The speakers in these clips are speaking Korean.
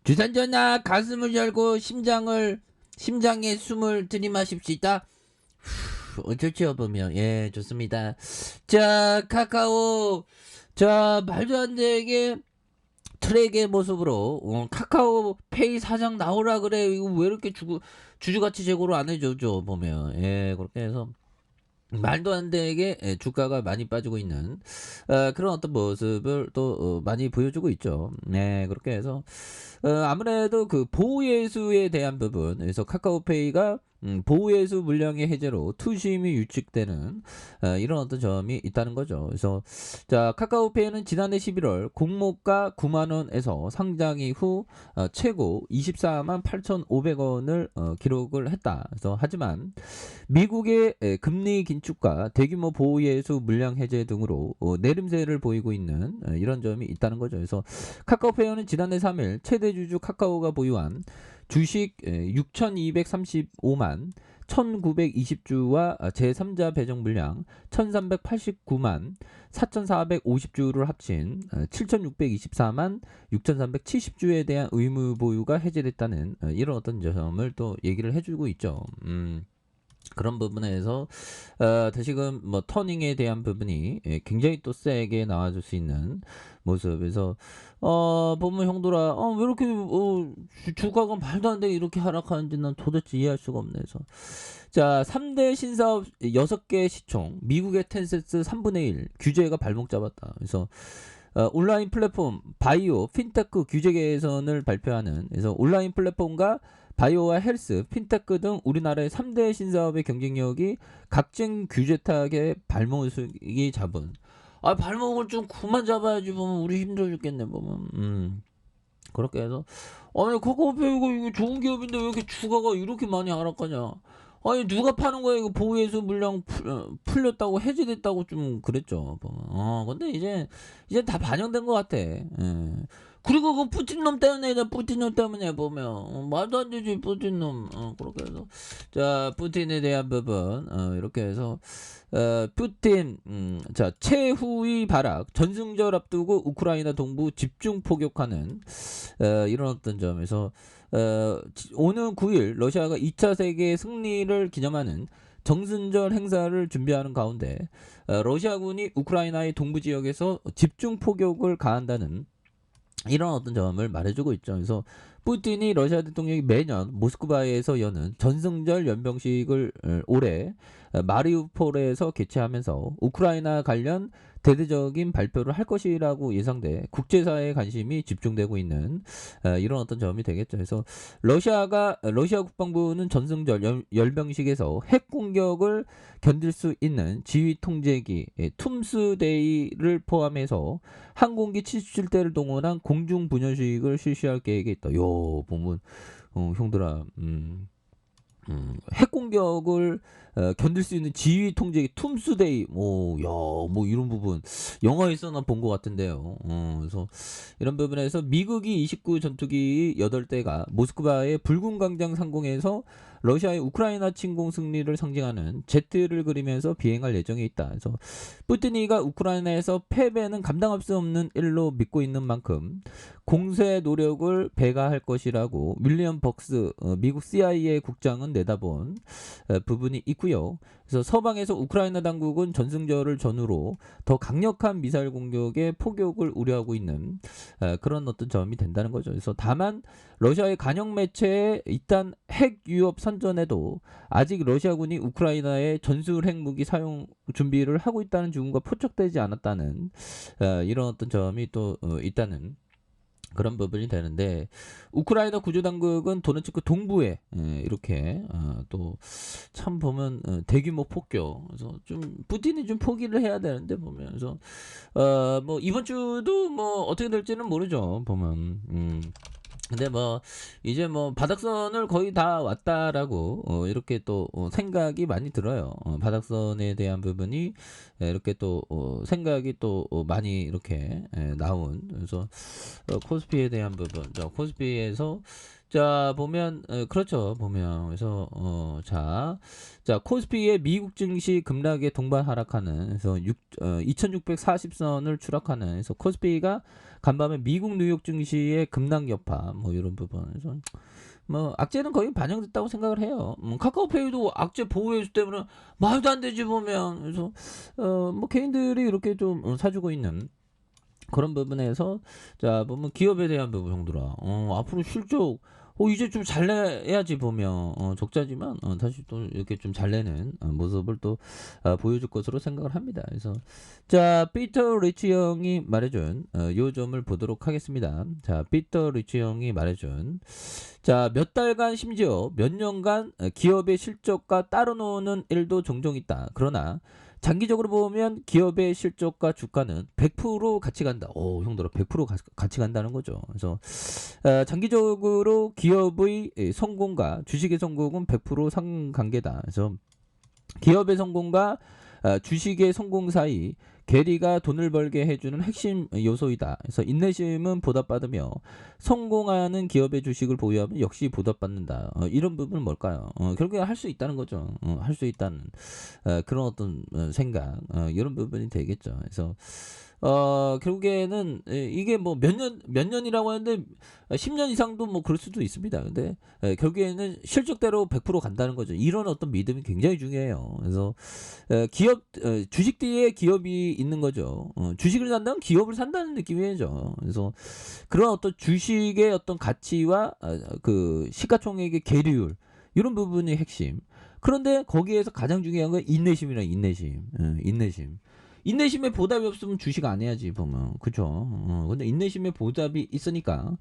주산전하 가슴을 열고 심장에 숨을 들이마십시다. 좋죠 보면. 예, 좋습니다. 자, 카카오. 자, 말도 안 되게 트랙의 모습으로 카카오페이 사장 나오라 그래. 이거 왜 이렇게 주주가치 제고를 안 해줘죠 보면. 예, 그렇게 해서 말도 안 되게 주가가 많이 빠지고 있는 그런 어떤 모습을 또 많이 보여주고 있죠. 네, 그렇게 해서 아무래도 그 보호예수에 대한 부분, 그래서 카카오페이가 보호예수 물량의 해제로 투심이 유축되는 이런 어떤 점이 있다는 거죠. 그래서 자, 카카오페이는 지난해 11월 공모가 9만 원에서 상장 이후 최고 24만 8,500원을 기록을 했다. 그래서 하지만 미국의 금리 긴축과 대규모 보호예수 물량 해제 등으로 내림세를 보이고 있는 이런 점이 있다는 거죠. 그래서 카카오페이는 지난해 3일 최대 주주 카카오가 보유한 주식 6,235만 1,920주와 제3자 배정 물량 1,389만 4,450주를 합친 7,624만 6,370주에 대한 의무 보유가 해제됐다는 이런 어떤 점을 또 얘기를 해주고 있죠. 그런 부분에서 다시금 뭐 터닝에 대한 부분이 굉장히 또 세게 나와줄 수 있는 모습에서 보면 형들아 왜 이렇게 주가가 말도 안 되게 이렇게 하락하는지 난 도대체 이해할 수가 없네. 그래서 자, 3대 신사업 6개 시총 미국의 텐센스 3분의 1 규제가 발목 잡았다. 그래서 온라인 플랫폼 바이오 핀테크 규제 개선을 발표하는, 그래서 온라인 플랫폼과 바이오와 헬스, 핀테크 등 우리나라의 3대 신사업의 경쟁력이 각종 규제 타격에 발목이 잡은. 발목을 좀 그만 잡아야지 보면 우리 힘들어 죽겠네 보면. 그렇게 해서 아니 카카오페이 이거 좋은 기업인데 왜 이렇게 주가가 이렇게 많이 하락하냐. 아니 누가 파는 거야 이거. 보호예수 물량 풀렸다고 해제됐다고 좀 그랬죠 보면. 근데 이제 다 반영된 것 같아. 예. 그리고 그 푸틴 놈 때문에, 푸틴 놈 때문에 보면 말도 안 되지 푸틴 놈. 그렇게 해서 자, 푸틴에 대한 부분 이렇게 해서 푸틴 자, 최후위 발악 전승절 앞두고 우크라이나 동부 집중 포격하는 이런 어떤 점에서 오는 9일 러시아가 2차 세계 승리를 기념하는 정승절 행사를 준비하는 가운데 러시아군이 우크라이나의 동부 지역에서 집중 포격을 가한다는 이런 어떤 점을 말해주고 있죠. 그래서 푸틴이 러시아 대통령이 매년 모스크바에서 여는 전승절 연병식을 올해 마리우폴에서 개최하면서 우크라이나 관련 대대적인 발표를 할 것이라고 예상돼 국제사회의 관심이 집중되고 있는 이런 어떤 점이 되겠죠. 그래서 러시아 국방부는 전승절 열병식에서 핵 공격을 견딜 수 있는 지휘 통제기 툼스데이를 포함해서 항공기 77대를 동원한 공중 분열식을 실시할 계획에 있다. 요 보면 형들아 핵 공격을 견딜 수 있는 지휘 통제기 툼스데이 뭐 이런 부분 영화에서 나 본 것 같은데요. 그래서 이런 부분에서 미국이 29 전투기 8대가 모스크바의 붉은 광장 상공에서 러시아의 우크라이나 침공 승리를 상징하는 Z를 그리면서 비행할 예정에 있다. 그래서 푸틴이가 우크라이나에서 패배는 감당할 수 없는 일로 믿고 있는 만큼 공세 노력을 배가할 것이라고 윌리엄 벅스 미국 CIA 국장은 내다본 부분이 있고요. 그래서 서방에서 우크라이나 당국은 전승절을 전후로 더 강력한 미사일 공격에 포격을 우려하고 있는 그런 어떤 점이 된다는 거죠. 그래서 다만 러시아의 간영 매체에 일단 핵 위협 선전에도 아직 러시아군이 우크라이나에 전술 핵무기 사용 준비를 하고 있다는 증거가 포착되지 않았다는 이런 어떤 점이 또 있다는 그런 부분이 되는데, 우크라이나 구조당국은 도네츠크 동부에 이렇게 또 참 보면 대규모 폭격. 그래서 좀 푸틴이 좀 포기를 해야 되는데 보면. 그래서 뭐 이번 주도 뭐 어떻게 될지는 모르죠 보면. 근데 뭐 이제 뭐 바닥선을 거의 다 왔다라고 이렇게 또 생각이 많이 들어요. 바닥선에 대한 부분이 이렇게 또 생각이 또 많이 이렇게 나온. 그래서 코스피에 대한 부분, 코스피에서 자, 보면, 그렇죠. 보면. 그래서, 자, 코스피의 미국 증시 급락에 동반 하락하는, 그래서 2640선을 추락하는, 그래서 코스피가 간밤에 미국 뉴욕 증시의 급락 여파, 뭐, 이런 부분에서, 뭐, 악재는 거의 반영됐다고 생각을 해요. 카카오페이도 악재 보호해주 때문에 말도 안 되지, 보면. 그래서, 뭐, 개인들이 이렇게 좀 사주고 있는, 그런 부분에서 자 보면 기업에 대한 부분 정도라 앞으로 실적 이제 좀 잘 내야지 보면 적자지만 다시 또 이렇게 좀 잘 내는 모습을 또 보여줄 것으로 생각을 합니다. 그래서 자 피터 리치 형이 말해준 요 점을 보도록 하겠습니다. 자 피터 리치 형이 말해준 자 몇 달간 심지어 몇 년간 기업의 실적과 따로 노는 일도 종종 있다. 그러나 장기적으로 보면 기업의 실적과 주가는 100% 같이 간다. 형들아 100% 같이 간다는 거죠. 그래서 장기적으로 기업의 성공과 주식의 성공은 100% 상관관계다. 그래서 기업의 성공과 주식의 성공 사이 계리가 돈을 벌게 해주는 핵심 요소이다. 그래서 인내심은 보답받으며 성공하는 기업의 주식을 보유하면 역시 보답받는다. 이런 부분은 뭘까요? 결국에 할 수 있다는 거죠. 할 수 있다는 그런 어떤 생각 이런 부분이 되겠죠. 그래서 결국에는 이게 뭐 몇 년이라고 하는데 10년 이상도 뭐 그럴 수도 있습니다. 근데 결국에는 실적대로 100% 간다는 거죠. 이런 어떤 믿음이 굉장히 중요해요. 그래서 기업 주식 뒤에 기업이 있는 거죠. 주식을 산다면 기업을 산다는 느낌이죠. 그래서 그런 어떤 주식의 어떤 가치와 그 시가총액의 계리율 이런 부분이 핵심. 그런데 거기에서 가장 중요한 건 인내심이랑 인내심. 인내심. 인내심에 보답이 없으면 주식 안 해야지 보면 그죠. 근데 인내심에 보답이 있으니까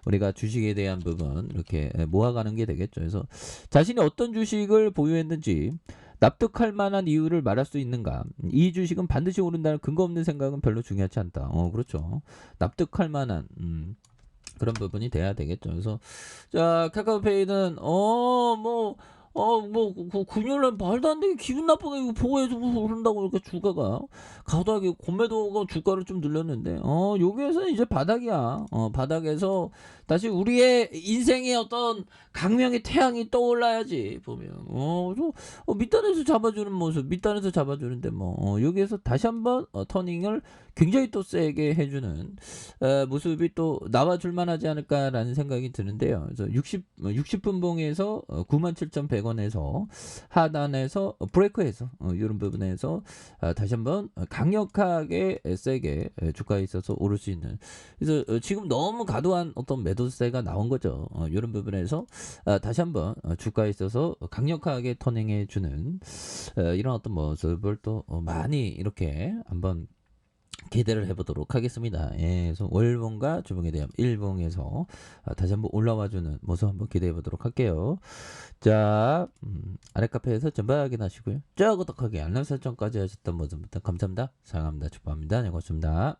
우리가 주식에 대한 부분 이렇게 모아가는 게 되겠죠. 그래서 자신이 어떤 주식을 보유했는지 납득할 만한 이유를 말할 수 있는가. 이 주식은 반드시 오른다는 근거 없는 생각은 별로 중요하지 않다. 그렇죠. 납득할 만한 그런 부분이 돼야 되겠죠. 그래서 자 카카오페이는 금요일날 말도 안 되게 기분 나쁘게 이거 보고해서 그런다고 이렇게 주가가 가다하게 공매도가 주가를 좀 늘렸는데 여기에서 이제 바닥이야. 바닥에서 다시 우리의 인생의 어떤 강명의 태양이 떠올라야지 보면 밑단에서 잡아주는 모습 밑단에서 잡아주는데 뭐 여기에서 다시 한번 터닝을 굉장히 또 세게 해주는 모습이 또 나와줄 만하지 않을까라는 생각이 드는데요. 그래서 60분봉에서 97,100원에서 하단에서 브레이크해서 이런 부분에서 다시 한번 강력하게 세게 주가에 있어서 오를 수 있는 그래서 지금 너무 과도한 어떤 매도세가 나온 거죠. 이런 부분에서 다시 한번 주가에 있어서 강력하게 터닝해 주는 이런 어떤 모습을 또 많이 이렇게 한번 기대를 해보도록 하겠습니다. 예, 그래서 월봉과 주봉에 대한 일봉에서 다시 한번 올라와주는 모습 한번 기대해 보도록 할게요. 자, 아래 카페에서 전부 확인하시고요. 저 구독하기 알람 설정까지 하셨던 모습부터 감사합니다. 사랑합니다. 축복합니다. 네, 고맙습니다.